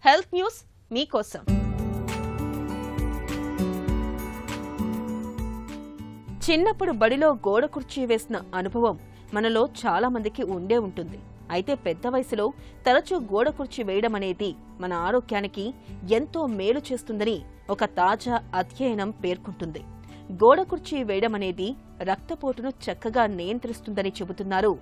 Health news మీకోసం. చిన్నప్పుడు బడిలో గోడ కుర్చీ వేసిన అనుభవం మనలో చాలా మందికి ఉండే ఉంటుంది. అయితే పెద్ద వయసులో తరచూ గోడ కుర్చీ వేయడం అనేది మన ఆరోగ్యానికి ఎంతో మేలు చేస్తుందని ఒక తాజా అధ్యయనం పేర్కొంటుంది. గోడ కుర్చీ వేయడం అనేది రక్తపోటును చక్కగా నియంత్రిస్తుందని చెబుతున్నారు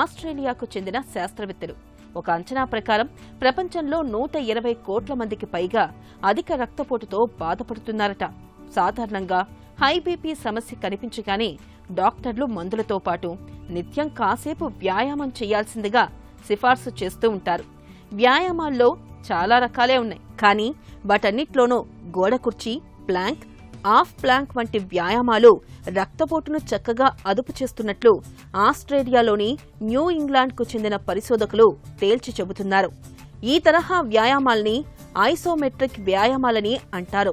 ఆస్ట్రేలియాకు చెందిన శాస్త్రవేత్తలు. ఒక అంచనా ప్రకారం ప్రపంచంలో 120 కోట్ల మందికి పైగా అధిక రక్తపోటుతో బాధపడుతున్నారట. సాధారణంగా హై బీపీ సమస్య కనిపించగానే డాక్టర్లు మందులతో పాటు నిత్యం కాసేపు వ్యాయామం చేయాల్సిందిగా సిఫార్సు చేస్తూ ఉంటారు. వ్యాయామాల్లో చాలా రకాలే ఉన్నాయి, కానీ వాటన్నిట్లోనూ గోడ కుర్చీ, ప్లాంక్, ఆఫ్ ప్లాంక్ వంటి వ్యాయామాలు రక్తపోటును చక్కగా అదుపు చేస్తున్నట్లు ఆస్ట్రేలియాలోని న్యూ ఇంగ్లాండ్కు చెందిన పరిశోధకులు తేల్చి చెబుతున్నారు. ఈ తరహా వ్యాయామాల్ని ఐసోమెట్రిక్ వ్యాయామాలని అంటారు.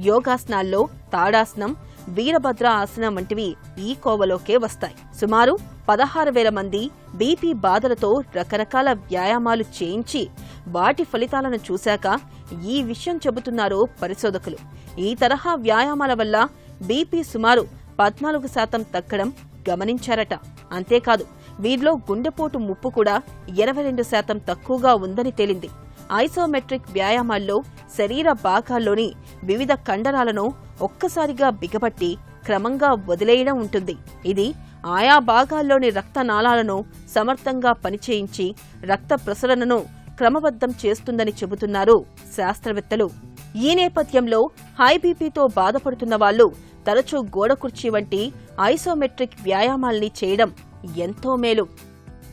యోగాసనాల్లో తాడాసనం, వీరభద్ర ఆసనం వంటివి ఈ కోవలోకే వస్తాయి. సుమారు 16,000 మంది బీపీ బాధలతో రకరకాల వ్యాయామాలు చేయించి వాటి ఫలితాలను చూశాక ఈ విషయం చెబుతున్నారు పరిశోధకులు. ఈ తరహా వ్యాయామాల వల్ల బీపీ సుమారు 14% తగ్గడం గమనించారట. అంతేకాదు, వీరిలో గుండెపోటు ముప్పు కూడా 22% తక్కువగా ఉందని తేలింది. ఐసోమెట్రిక్ వ్యాయామాల్లో శరీర భాగాల్లోని వివిధ కండరాలను ఒక్కసారిగా బిగబట్టి క్రమంగా వదిలేయడం ఉంటుంది. ఇది ఆయా భాగాల్లోని రక్తనాళాలను సమర్థంగా పనిచేయించి రక్త ప్రసరణను క్రమబద్ధం చేస్తుందని చెబుతున్నారు శాస్త్రవేత్తలు. ఈ నేపథ్యంలో హై బీపీతో బాధపడుతున్న వాళ్లు తరచూ గోడ కుర్చీ వంటి ఐసోమెట్రిక్ వ్యాయామాల్ని చేయడం ఎంతో మేలు.